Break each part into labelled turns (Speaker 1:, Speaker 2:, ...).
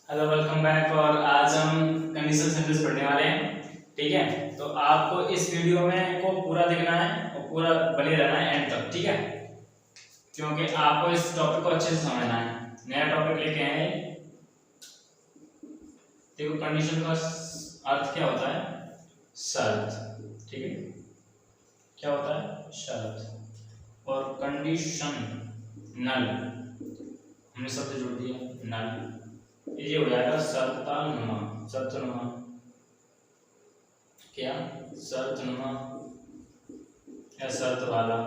Speaker 1: Hello welcome back. और आज हम कंडीशनल सेंटेंस पढ़ने वाले हैं। ठीक है, तो आपको इस वीडियो में को पूरा देखना है और पूरा बने रहना है एंड तक। ठीक है, क्योंकि आपको इस टॉपिक को अच्छे से समझना है। नया टॉपिक लेके आए। देखो, कंडीशन का अर्थ क्या होता है? शर्त। ठीक है, क्या होता है? शर्त। और कंडीशन नल, हमने शब्द जोड़ दिया नल, ये हो जाएगा शर्तनुमा। शर्तनुमा क्या? शर्तनुमा या शर्त वाला।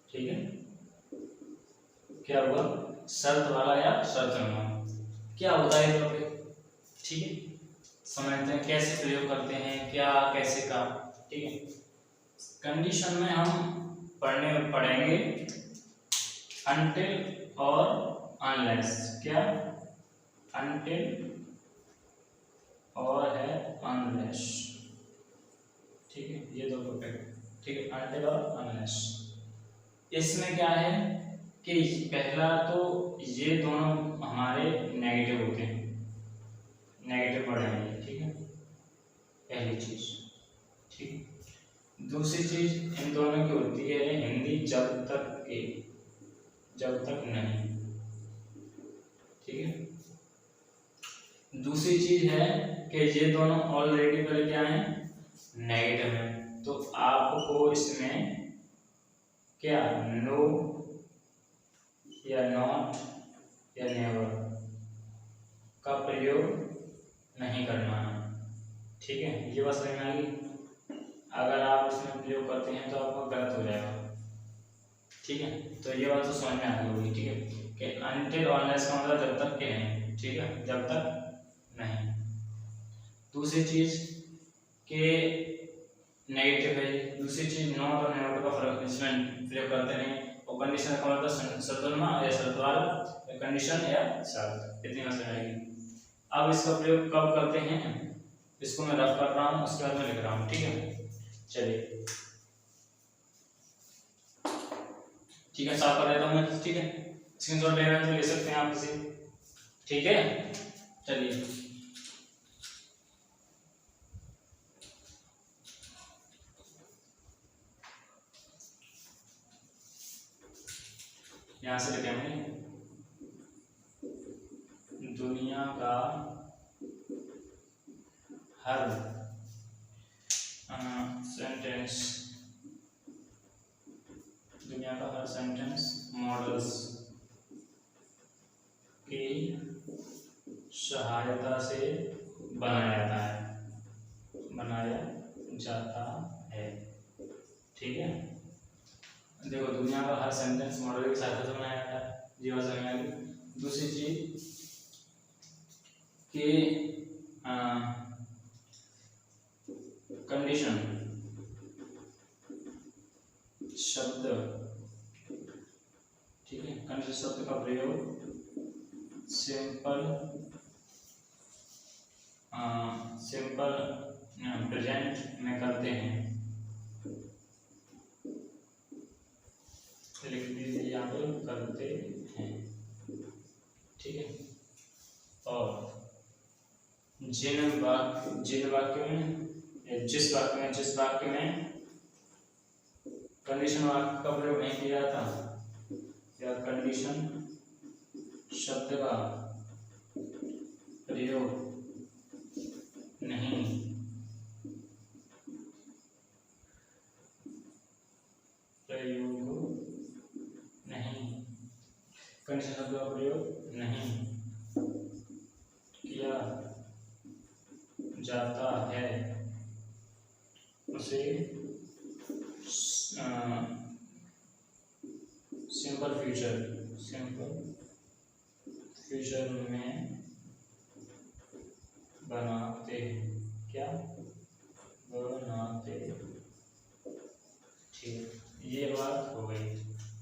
Speaker 1: ठीक है, क्या हुआ? शर्त वाला या शर्तनुमा। क्या होता है टॉपिक? ठीक है, समझते हैं कैसे प्रयोग करते हैं, क्या कैसे का। ठीक है, कंडीशन में हम पढ़ेंगे अनटिल और अनलेस। क्या? अनटिल और है अनलेस। ठीक है, ये दो टॉपिक। ठीक है, अनटिल और अनलेस। इसमें क्या है कि पहला तो ये दोनों हमारे नेगेटिव होते हैं, नेगेटिव पढ़ेंगे। ठीक है, पहली चीज। ठीक है, दूसरी चीज इन दोनों की होती है हिंदी जब तक के, जब तक नहीं। ठीक है, दूसरी चीज है कि ये दोनों ऑलरेडी पहले क्या है? नेगेटिव है। तो आपको इसमें क्या नो या नॉट या नेवर का प्रयोग नहीं करना है। ठीक है, ये बात समझ में आएगी। अगर आप इसमें प्रयोग करते हैं तो आपको गलत हो जाएगा। ठीक है, तो ये बात तो समझ में आ गई होगी। ठीक है, कि अनटिल अनलेस का मतलब जब तक के नहीं। ठीक है, जब तक नहीं। दूसरी चीज के नेगेटिव है। दूसरी चीज नॉट और नेवर का फर्क इसमें प्रयोग करते नहीं। और कंडीशन का मतलब शर्तनुमा या शर्त वाला, कंडीशन या शर्त। इतनी समझ आएगी। अब इसका प्रयोग कब करते हैं इसको मैं रफ कर रहा हूँ, उसके बाद में लिख रहा हूँ। ठीक है, चलिए। ठीक है, साफ कर देता हूँ मैं। ठीक है, स्क्रीनशॉट लेना है तो ले सकते हैं आप इसे। ठीक है, चलिए। यहां से लिखे हमने दुनिया का हर सेंटेंस, दुनिया का हर सेंटेंस मॉडल्स की सहायता से बनाया जाता है, बनाया जाता है। ठीक है, देखो, दुनिया का हर सेंटेंस मॉडल की सहायता से बनाया जाता है, ये बात समझ में आ गई। दूसरी चीज कि कंडीशन शब्द, ठीक है, कंडीशन शब्द का प्रयोग सिंपल प्रेजेंट में करते हैं। लिख दीजिए यहाँ पे, करते हैं। ठीक है, और जिस वाक्य में कंडीशन वाक्य का प्रयोग नहीं किया जाता या कंडीशन शब्द का प्रयोग नहीं कंडीशन शब्द का प्रयोग नहीं किया जाता है उसे सिंपल फ्यूचर में बनाते हैं। क्या? बनाते। ठीक, ये बात हो गई।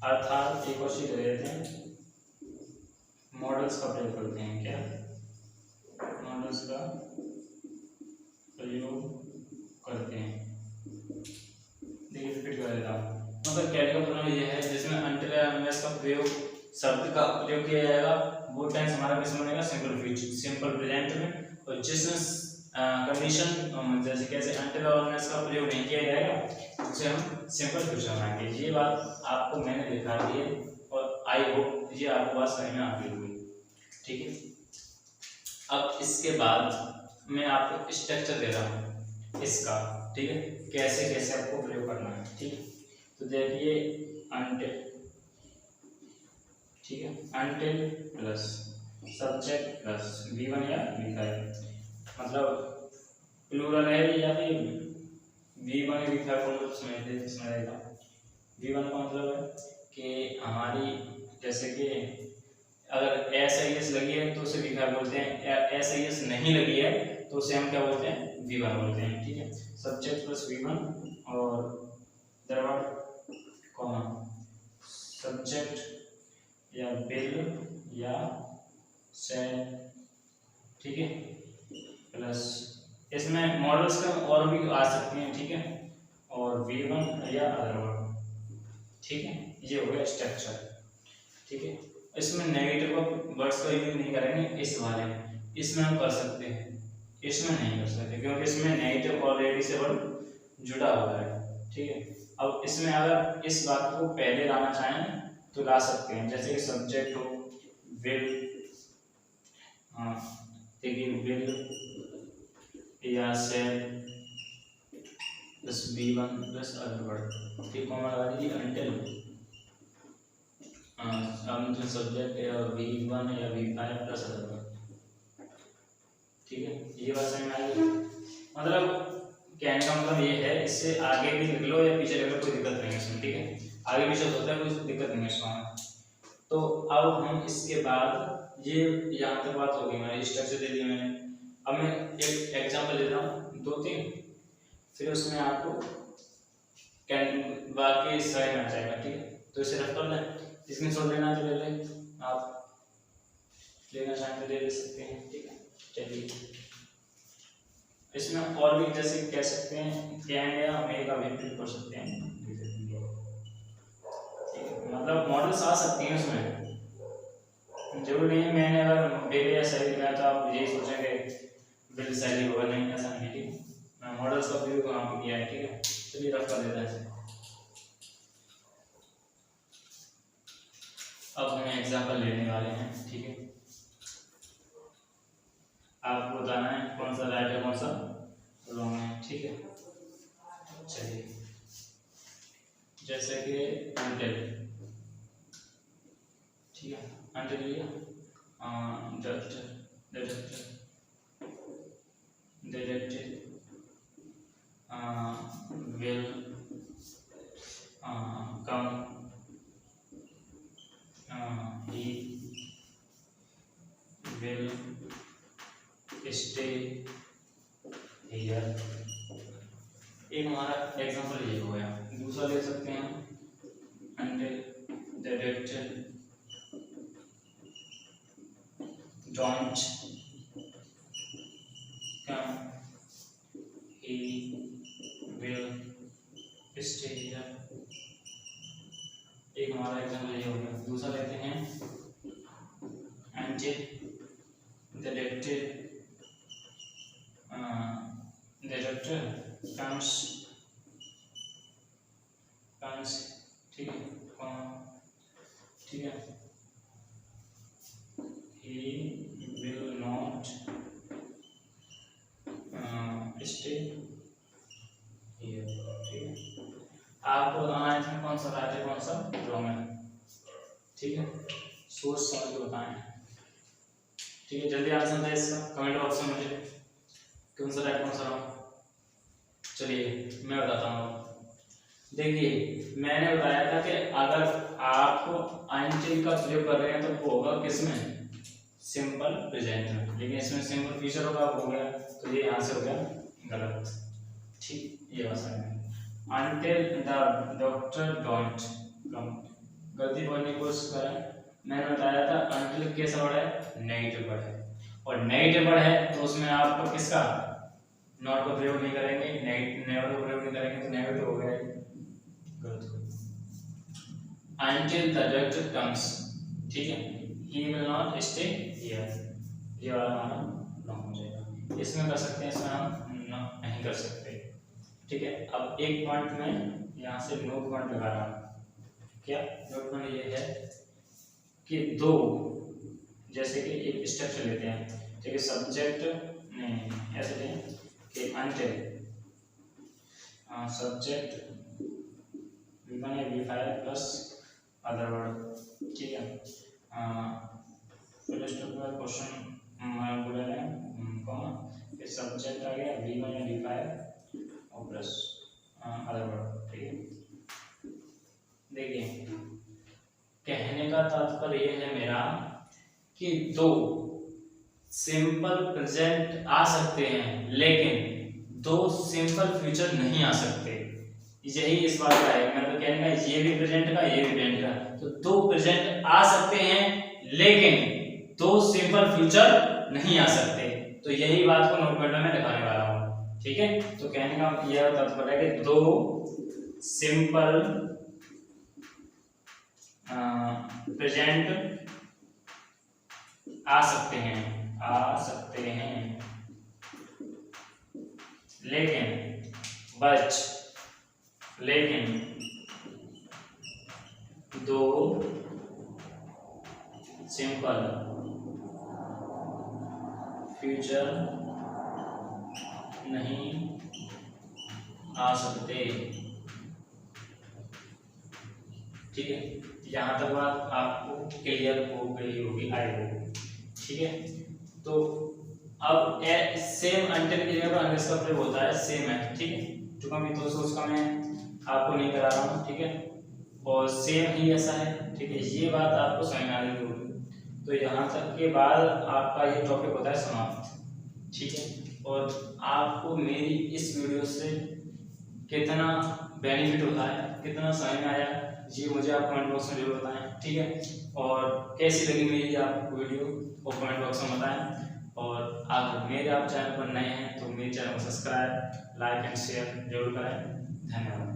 Speaker 1: अर्थात एक और चीज दे देते हैं, मॉडल्स का प्रयोग करते हैं। क्या? मॉडल्स का प्रयोग करते हैं। देखिए, रिपीट कर देता हूँ। मतलब कैटेगरी का प्रयोग यह है जिसमें अनटिल या अनलेस का प्रयोग शब्द का प्रयोग किया जाएगा वो टेंस हमारा किस में बनेगा, सिंपल फ्यूचर, सिंपल प्रेजेंट में। और जिसमें कंडीशन जैसे कैसे अंटिल और अनलेस का प्रयोग नहीं किया जाएगा उसे हम सिंपल फ्यूचर बनाएंगे। ये बात आपको मैंने दिखा दी है और आई होप ये आपको बात समझ में आ गई होगी, ठीक है। अब इसके बाद मैं आपको स्ट्रक्चर दे रहा हूँ इसका, ठीक है, कैसे कैसे आपको प्रयोग करना है, ठीक है। तो देखिए अंटिल, ठीक है, until plus subject plus V1 या V5, मतलब प्लूरल है या फिर V1 V5 को समझेगा। V1 का मतलब है कि हमारी जैसे कि अगर एस लगी है तो उसे V5 बोलते हैं, एस नहीं लगी है तो उसे हम क्या बोलते हैं, V1 बोलते हैं, ठीक है। सब्जेक्ट प्लस V1 और दरवार कॉमा सब्जेक्ट या बिल या सेल, ठीक है, प्लस इसमें मॉडल्स का और भी आ सकते हैं, ठीक है, और V1 या अदर वर्ड, ठीक है। ये हो गया स्ट्रक्चर, ठीक है। इसमें नेगेटिव वर्ड्स का यूज नहीं करेंगे, इस वाले इसमें हम कर सकते हैं, इसमें नहीं कर सकते क्योंकि इसमें नेगेटिव ऑलरेडी से वर्ड जुड़ा हुआ है, ठीक है। अब इसमें अगर इस बात को पहले लाना चाहें तो ला सकते हैं, जैसे कि सब्जेक्ट हो विल, देखिए विल या shall plus V1 plus other word, ठीक, कॉमा लगा दीजिए अंटिल हम जो सब्जेक्ट है V1 या V5 प्लस अदर वर्ड, ठीक है। ये बात समझ में आई, मतलब कहने का मतलब ये है, इससे आगे भी लिख लो या पीछे लिख लो कोई दिक्कत नहीं है इसमें, ठीक है, आगे पीछे होता है कोई दिक्कत नहीं है इसमें। तो अब हम इसके बाद ये यहाँ तक बात हो गई, हमारी स्ट्रक्चर दे दी मैंने। अब मैं एक एग्जांपल देता हूँ 2-3, फिर उसमें आपको वाक्य समझ में आ जाएगा, ठीक है। तो इसे रफ कर लें, स्क्रीनशॉट लेना तो ले लें, आप लेना चाहें तो ले सकते हैं, ठीक है। चलिए इसमें और भी जैसे कह सकते हैं कैन या मे का भी प्रयोग कर सकते हैं, ठीक है, मतलब मॉडल्स आ सकती हैं उसमें, जरूरी नहीं है मैंने अगर बेले या सही लिखा तो आप यही सोचेंगे बिल सही होगा, नहीं, ऐसा नहीं है, ठीक है। मैं मॉडल्स का प्रयोग वहाँ पे किया है, ठीक है। चलिए रफ कर देते हैं। अब हम एग्जाम्पल लेने वाले हैं, ठीक है। आपको बताना है कौन सा राइट है कौन सा रॉन्ग है, ठीक है। चलिए जैसे कि अंटिल, ठीक है, अंटिल लिया will come, he will stay here। एक हमारा एग्जांपल ये हो गया। दूसरा ले सकते हैं until the director don't come, he will stay here। एक हमारा एग्जांपल ये हो गया। दूसरा लेते हैं until the director comes, ठीक है, ठीक है, he will not stay here, ठीक है। आपको बताना है इसमें कौन सा राइट है कौन सा रॉन्ग है, ठीक है, सोच समझ के बताएं, ठीक है। जल्दी आंसर दें इसका कमेंट बॉक्स में मुझे, कौन सा राइट कौन सा रॉन्ग। चलिए मैं बताता हूँ। देखिए मैंने बताया था कि अगर आप अनटिल का प्रयोग कर रहे हैं तो वो होगा किसमें, सिंपल प्रेजेंट में, लेकिन इसमें सिंपल फ्यूचर होगा, हो गया तो ये यहाँ से हो गया गलत, ठीक। ये बात समझ में, until the doctor don't come, गलती बोलने की कोशिश करें। मैंने बताया था अनटिल कैसा वर्ड है, नेगेटिव वर्ड है, और नेगेटिव वर्ड है तो उसमें आप किसका नॉट का प्रयोग नहीं करेंगे, नेवर का प्रयोग नहीं करेंगे, तो नेगेटिव हो गया, गलत हो। Until the doctor comes, ठीक है, he will not stay here, ये वाला हमारा नो हो जाएगा। इसमें कर सकते हैं, इसमें हम नो नहीं कर सकते। ठीक है, अब एक पॉइंट में यहाँ से नोट पॉइंट लगा रहा हूँ। क्या नोट पॉइंट ये है कि दो, जैसे कि एक स्ट्रक्चर लेते हैं, ठीक है, सब्जेक्ट नहीं ऐसे लें कि अनटिल सब्जेक्ट V1 या V5 प्लस अदर वर्ड। ठीक है, क्वेश्चन बोला है कॉमा, फिर सब्जेक्ट आ गया V1 या V5 और प्लस अदर वर्ड। ठीक है, देखिए कहने का तात्पर्य यह है मेरा कि दो सिंपल प्रेजेंट आ सकते हैं लेकिन दो सिंपल फ्यूचर नहीं आ सकते। यही इस बात का है, मतलब कहने का ये भी प्रेजेंट का ये भी प्रेजेंट का, तो दो प्रेजेंट आ सकते हैं लेकिन दो सिंपल फ्यूचर नहीं आ सकते। तो यही बात को नोट करने में दिखाने वाला हूँ। ठीक है, तो कहने का यह तात्पर्य है कि दो सिंपल प्रेजेंट आ सकते हैं लेकिन दो सिंपल फ्यूचर नहीं आ सकते। ठीक है, यहाँ तक बात आपको क्लियर हो गई होगी, आई होगी। ठीक है, तो अब सेम अंटिल की जगह पर इसका प्रयोग होता है सेम है। ठीक है, चूंकि मैं तो उसका मैं आपको नहीं करा रहा हूँ। ठीक है, और सेम ही ऐसा है। ठीक है, ये बात आपको समझ में आ गई होगी। तो यहाँ तक के बाद आपका ये टॉपिक होता है समाप्त। ठीक है, और आपको मेरी इस वीडियो से कितना बेनिफिट होता है, कितना समझ में आया, ये मुझे आप कमेंट बॉक्स में जरूर बताएं। ठीक है, और कैसी लगी मेरी आपको वीडियो वो कमेंट बॉक्स में बताएं। और अगर आप चैनल पर नए हैं तो मेरे चैनल को सब्सक्राइब, लाइक एंड शेयर जरूर करें। धन्यवाद।